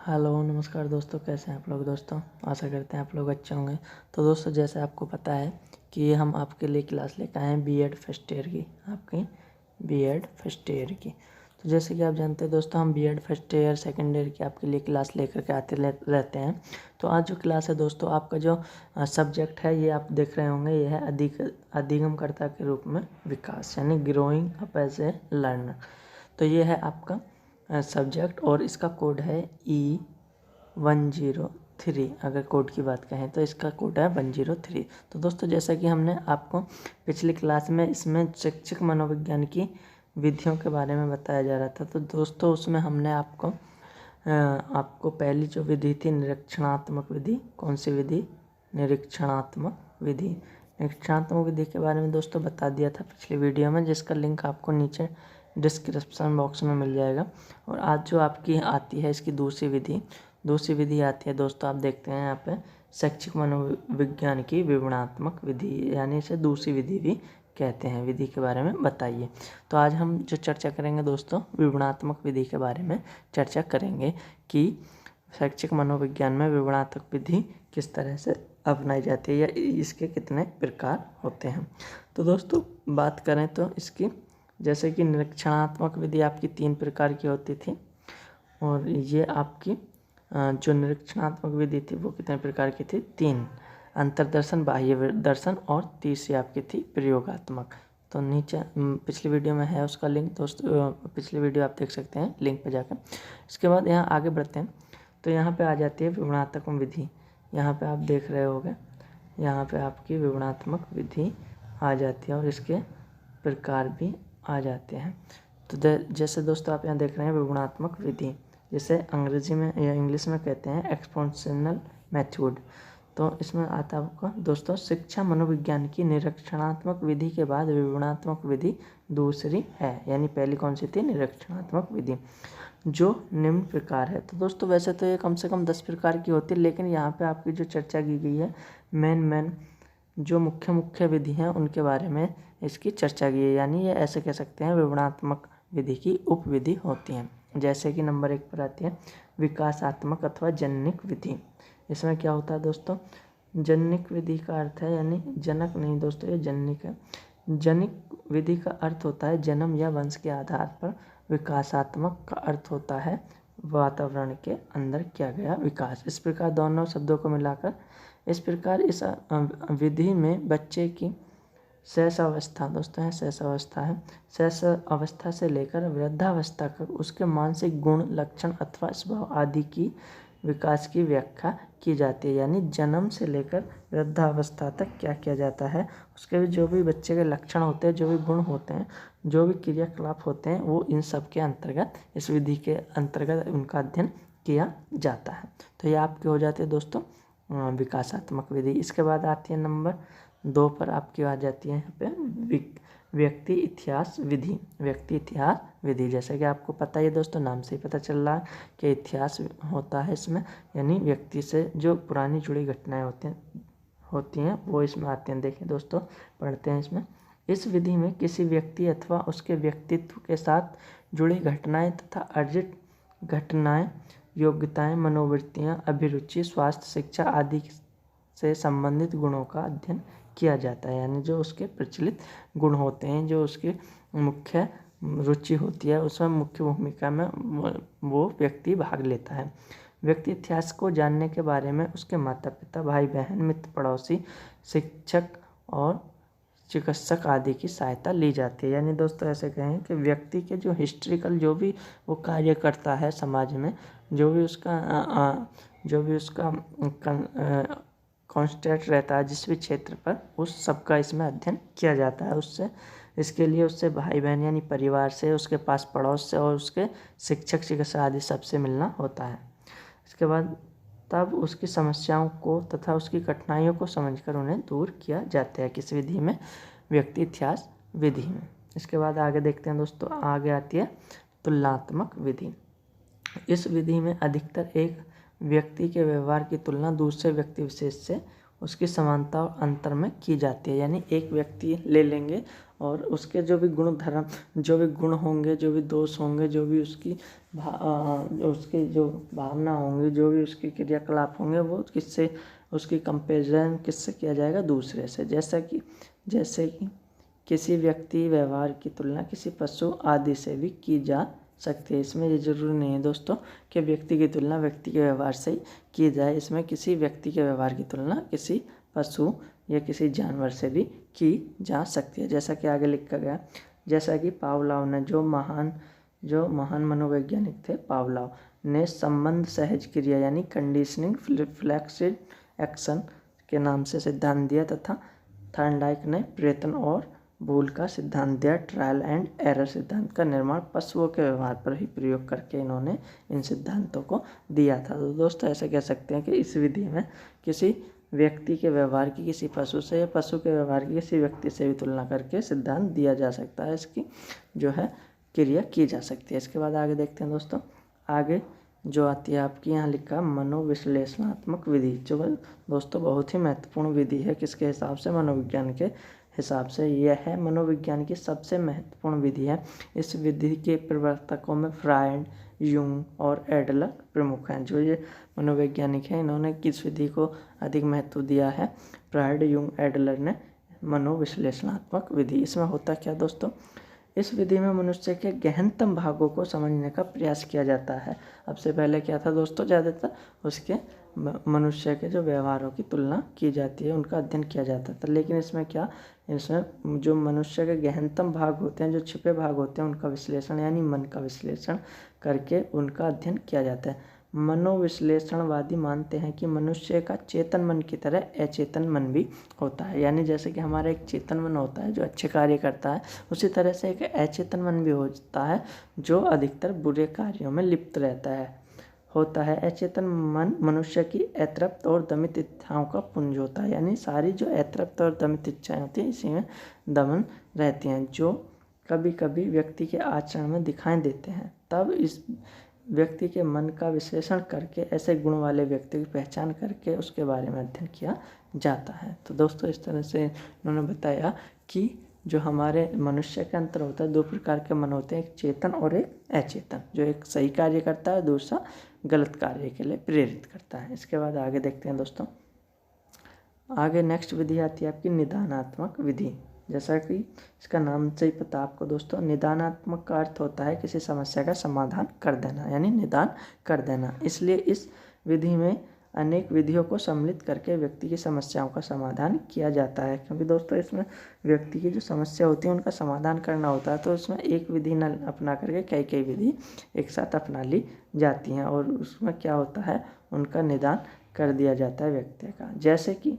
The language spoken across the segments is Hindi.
हेलो नमस्कार दोस्तों, कैसे हैं आप लोग। दोस्तों आशा करते हैं आप लोग अच्छे होंगे। तो दोस्तों जैसे आपको पता है कि हम आपके लिए क्लास लेकर आए हैं बीएड फर्स्ट ईयर की, आपकी बीएड फर्स्ट ईयर की। तो जैसे कि आप जानते हैं दोस्तों, हम B Ed first year second year की आपके लिए क्लास लेकर के आते रहते हैं। तो आज जो क्लास है दोस्तों, आपका जो सब्जेक्ट है ये आप देख रहे होंगे, ये है अधिगमकर्ता के रूप में विकास, यानी growing up as a learner. तो ये है आपका सब्जेक्ट और इसका कोड है E103। अगर कोड की बात कहें तो इसका कोड है 103। तो दोस्तों जैसा कि हमने आपको पिछली क्लास में इसमें शिक्षक मनोविज्ञान की विधियों के बारे में बताया जा रहा था, तो दोस्तों उसमें हमने आपको पहली जो विधि थी निरीक्षणात्मक विधि, कौन सी विधि, निरीक्षणात्मक विधि। निरीक्षणात्मक विधि के बारे में दोस्तों बता दिया था पिछली वीडियो में, जिसका लिंक आपको नीचे डिस्क्रिप्शन बॉक्स में मिल जाएगा। और आज जो आपकी आती है इसकी दूसरी विधि आती है दोस्तों, आप देखते हैं यहाँ पे शैक्षिक मनोविज्ञान की विवरणात्मक विधि, यानी इसे दूसरी विधि भी कहते हैं। विधि के बारे में बताइए। तो आज हम जो चर्चा करेंगे दोस्तों, विवरणात्मक विधि के बारे में चर्चा करेंगे कि शैक्षिक मनोविज्ञान में विवरणात्मक विधि किस तरह से अपनाई जाती है या इसके कितने प्रकार होते हैं। तो दोस्तों बात करें तो इसकी, जैसे कि निरीक्षणात्मक विधि आपकी 3 प्रकार की होती थी, और ये आपकी जो निरीक्षणात्मक विधि थी वो कितने प्रकार की थी, 3, अंतर्दर्शन, बाह्य दर्शन, और तीसरी आपकी थी प्रयोगात्मक। तो नीचे पिछली वीडियो में है उसका लिंक दोस्तों, पिछली वीडियो आप देख सकते हैं लिंक पे जाकर। इसके बाद यहाँ आगे बढ़ते हैं, तो यहाँ पे आ जाती है विवरणात्मक विधि। यहाँ पे आप देख रहे होंगे, यहाँ पे आपकी विवरणात्मक विधि आ जाती है और इसके प्रकार भी आ जाते हैं। तो जैसे दोस्तों आप यहाँ देख रहे हैं विवरणात्मक विधि, जिसे अंग्रेजी में या इंग्लिश में कहते हैं एक्सपोनेंशियल मेथड। तो इसमें आता है आपका दोस्तों शिक्षा मनोविज्ञान की निरीक्षणात्मक विधि के बाद विवरणात्मक विधि दूसरी है, यानी पहली कौन सी थी, निरीक्षणात्मक विधि, जो निम्न प्रकार है। तो दोस्तों वैसे तो ये कम से कम 10 प्रकार की होती है, लेकिन यहाँ पे आपकी जो चर्चा की गई है मेन जो मुख्य विधि हैं उनके बारे में इसकी चर्चा की है, यानी ये ऐसे कह सकते हैं विवरणात्मक विधि की उपविधि होती हैं। जैसे कि नंबर 1 पर आती है विकासात्मक अथवा जननिक विधि। इसमें क्या होता है दोस्तों, जननिक विधि का अर्थ है, यानी जनक नहीं दोस्तों, ये जननिक है। जनिक विधि का अर्थ होता है जन्म या वंश के आधार पर। विकासात्मक का अर्थ होता है वातावरण के अंदर किया गया विकास। इस प्रकार दोनों शब्दों को मिलाकर इस प्रकार इस विधि में बच्चे की शैशवावस्था दोस्तों है, शैशवावस्था है, शैशवावस्था से लेकर वृद्धावस्था तक उसके मानसिक गुण, लक्षण अथवा स्वभाव आदि की विकास की व्याख्या की जाती है। यानी जन्म से लेकर वृद्धावस्था तक क्या किया जाता है, उसके भी जो भी बच्चे के लक्षण होते हैं, जो भी गुण होते हैं, जो भी क्रियाकलाप होते हैं, वो इन सब के अंतर्गत, इस विधि के अंतर्गत उनका अध्ययन किया जाता है। तो ये आपके हो जाते हैं दोस्तों विकासात्मक विधि। इसके बाद आती है नंबर 2 पर आपकी आ जाती है यहाँ पे व्यक्ति इतिहास विधि। व्यक्ति इतिहास विधि, जैसे कि आपको पता ही है दोस्तों, नाम से ही पता चल रहा है कि इतिहास होता है इसमें, यानी व्यक्ति से जो पुरानी जुड़ी घटनाएं होती हैं वो इसमें आती हैं। देखिए दोस्तों पढ़ते हैं इसमें, इस विधि में किसी व्यक्ति अथवा उसके व्यक्तित्व के साथ जुड़ी घटनाएं तथा अर्जित घटनाएं, योग्यताएं, मनोवृत्तियां, अभिरुचि, स्वास्थ्य, शिक्षा आदि से संबंधित गुणों का अध्ययन किया जाता है। यानी जो उसके प्रचलित गुण होते हैं, जो उसकी मुख्य रुचि होती है, उसमें मुख्य भूमिका में वो व्यक्ति भाग लेता है। व्यक्ति इतिहास को जानने के बारे में उसके माता पिता, भाई बहन, मित्र, पड़ोसी, शिक्षक और चिकित्सक आदि की सहायता ली जाती है। यानी दोस्तों ऐसे कहें कि व्यक्ति के जो हिस्ट्रिकल जो भी वो कार्य करता है समाज में, जो भी उसका कांस्टेंट रहता है जिस भी क्षेत्र पर, उस सब का इसमें अध्ययन किया जाता है। इसके लिए उससे भाई बहन यानी परिवार से, उसके पास पड़ोस से और उसके शिक्षक चिकित्सा आदि सबसे मिलना होता है। इसके बाद तब उसकी समस्याओं को तथा उसकी कठिनाइयों को समझकर उन्हें दूर किया जाता है, किस विधि में, व्यक्ति इतिहास विधि में। इसके बाद आगे देखते हैं दोस्तों, आगे आती है तुलनात्मक विधि। इस विधि में अधिकतर एक व्यक्ति के व्यवहार की तुलना दूसरे व्यक्ति विशेष से उसकी समानता और अंतर में की जाती है। यानी एक व्यक्ति ले लेंगे और उसके जो भी गुण धर्म, जो भी गुण होंगे, जो भी दोष होंगे, जो भी उसकी उसकी जो भावना होंगी, जो भी उसके क्रियाकलाप होंगे, वो किससे, उसकी कंपेरिजन किससे किया जाएगा, दूसरे से। जैसे कि किसी व्यक्ति व्यवहार की तुलना किसी पशु आदि से भी की जा सकती है। इसमें ये जरूरी नहीं है दोस्तों कि व्यक्ति की तुलना व्यक्ति के व्यवहार से ही की जाए। इसमें किसी व्यक्ति के व्यवहार की तुलना किसी पशु या किसी जानवर से भी की जा सकती है। जैसा कि आगे लिखा गया, जैसा कि पावलोव ने, जो महान मनोवैज्ञानिक थे पावलोव ने, संबंध सहज क्रिया यानी कंडीशनिंग फ्लेक्सिड एक्शन के नाम से सिद्धांत दिया, तथा थॉर्नडाइक ने प्रयत्न और भूल का सिद्धांत दिया। ट्रायल एंड एरर सिद्धांत का निर्माण पशुओं के व्यवहार पर ही प्रयोग करके इन्होंने इन सिद्धांतों को दिया था। तो दोस्तों ऐसा कह सकते हैं कि इस विधि में किसी व्यक्ति के व्यवहार की किसी पशु से या पशु के व्यवहार की किसी व्यक्ति से भी तुलना करके सिद्धांत दिया जा सकता है, इसकी जो है क्रिया की जा सकती है। इसके बाद आगे देखते हैं दोस्तों, आगे जो आती है आपकी यहाँ लिखा मनोविश्लेषणात्मक विधि, जो दोस्तों बहुत ही महत्वपूर्ण विधि है। किसके हिसाब से, मनोविज्ञान के हिसाब से यह है मनोविज्ञान की सबसे महत्वपूर्ण विधि है। इस विधि के प्रवर्तकों में फ्रायड, यूंग और एडलर प्रमुख हैं। जो ये मनोवैज्ञानिक हैं, इन्होंने किस विधि को अधिक महत्व दिया है, फ्रायड, यूंग, एडलर ने मनोविश्लेषणात्मक विधि। इसमें होता क्या दोस्तों, इस विधि में मनुष्य के गहनतम भागों को समझने का प्रयास किया जाता है। अब से पहले क्या था दोस्तों, ज़्यादातर उसके मनुष्य के जो व्यवहारों की तुलना की जाती है, उनका अध्ययन किया जाता था। लेकिन इसमें क्या, इसमें जो मनुष्य के गहनतम भाग होते हैं, जो छिपे भाग होते हैं, उनका विश्लेषण यानी मन का विश्लेषण करके उनका अध्ययन किया जाता है। मनोविश्लेषणवादी मानते हैं कि मनुष्य का चेतन मन की तरह अचेतन मन भी होता है। यानी जैसे कि हमारा एक चेतन मन होता है जो अच्छे कार्य करता है, उसी तरह से एक अचेतन मन भी होता है जो अधिकतर बुरे कार्यों में लिप्त होता है। अचेतन मन मनुष्य की अतृप्त और दमित इच्छाओं का पुंज होता है। यानी सारी जो अतृप्त और दमित इच्छाएं होती हैं, इसी में दमन रहती हैं, जो कभी कभी व्यक्ति के आचरण में दिखाई देते हैं। तब इस व्यक्ति के मन का विश्लेषण करके ऐसे गुण वाले व्यक्ति की पहचान करके उसके बारे में अध्ययन किया जाता है। तो दोस्तों इस तरह से उन्होंने बताया कि जो हमारे मनुष्य के अंतर होता है, दो प्रकार के मन होते हैं, एक चेतन और एक अचेतन। जो एक सही कार्य करता है, दूसरा गलत कार्य के लिए प्रेरित करता है। इसके बाद आगे देखते हैं दोस्तों, आगे नेक्स्ट विधि आती है आपकी निदानात्मक विधि। जैसा कि इसका नाम से ही पता आपको दोस्तों, निदानात्मक का अर्थ होता है किसी समस्या का समाधान कर देना, यानी निदान कर देना। इसलिए इस विधि में अनेक विधियों को सम्मिलित करके व्यक्ति की समस्याओं का समाधान किया जाता है। क्योंकि दोस्तों इसमें व्यक्ति की जो समस्या होती है उनका समाधान करना होता है, तो इसमें एक विधि न अपना करके कई विधि एक साथ अपना ली जाती हैं और उसमें क्या होता है, उनका निदान कर दिया जाता है व्यक्ति का। जैसे कि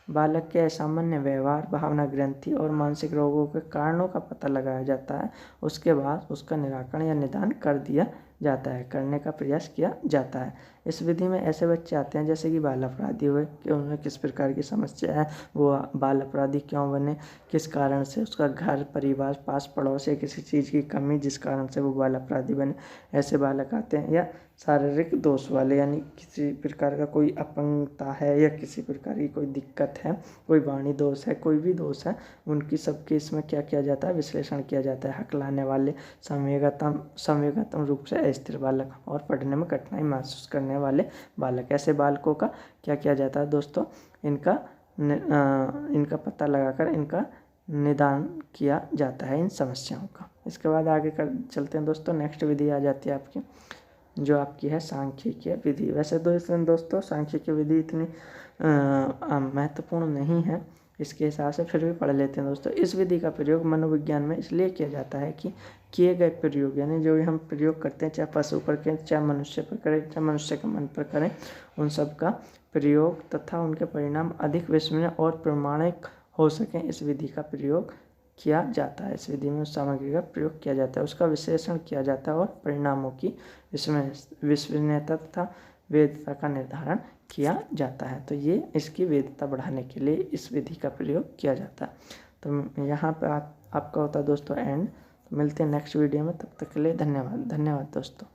बालक के असामान्य व्यवहार, भावना ग्रंथि और मानसिक रोगों के कारणों का पता लगाया जाता है, उसके बाद उसका निराकरण या निदान कर दिया जाता है, करने का प्रयास किया जाता है। इस विधि में ऐसे बच्चे आते हैं जैसे कि बाल अपराधी हुए, कि उन्हें किस प्रकार की समस्या है, वो बाल अपराधी क्यों बने, किस कारण से, उसका घर परिवार पास पड़ोस या किसी चीज़ की कमी जिस कारण से वो बाल अपराधी बने, ऐसे बालक आते हैं। या शारीरिक दोष वाले, यानी किसी प्रकार का कोई अपंगता है या किसी प्रकार की कोई दिक्कत है, कोई वाणी दोष है, कोई भी दोष है, उनकी सबके इसमें क्या किया जाता है, विश्लेषण किया जाता है। हकलाने वाले, संवेगात्मक रूप से अस्थिर बालक और पढ़ने में कठिनाई महसूस करने वाले बालक, ऐसे बालकों का क्या किया जाता है दोस्तों, इनका पता लगाकर इनका निदान किया जाता है इन समस्याओं का। इसके बाद आगे चलते हैं दोस्तों, नेक्स्ट विधि आ जाती है आपकी, जो आपकी है सांख्यिकीय विधि। वैसे तो इसमें दोस्तों सांख्यिकीय विधि इतनी महत्वपूर्ण नहीं है इसके हिसाब से, फिर भी पढ़ लेते हैं दोस्तों। इस विधि का प्रयोग मनोविज्ञान में इसलिए किया जाता है कि किए गए प्रयोग, यानी जो भी हम प्रयोग करते हैं, चाहे पशु पर करें, चाहे मनुष्य पर करें, चाहे मनुष्य के मन पर करें, उन सब का प्रयोग तथा उनके परिणाम अधिक विश्वसनीय और प्रमाणिक हो सकें, इस विधि का प्रयोग किया जाता है। इस विधि में उस सामग्री का प्रयोग किया जाता है, उसका विश्लेषण किया जाता है और परिणामों की विश्वसनीयता तथा वैधता का निर्धारण किया जाता है। तो ये इसकी वैधता बढ़ाने के लिए इस विधि का प्रयोग किया जाता है। तो यहाँ पर आपका होता है दोस्तों एंड। तो मिलते हैं नेक्स्ट वीडियो में, तब तक के लिए धन्यवाद दोस्तों।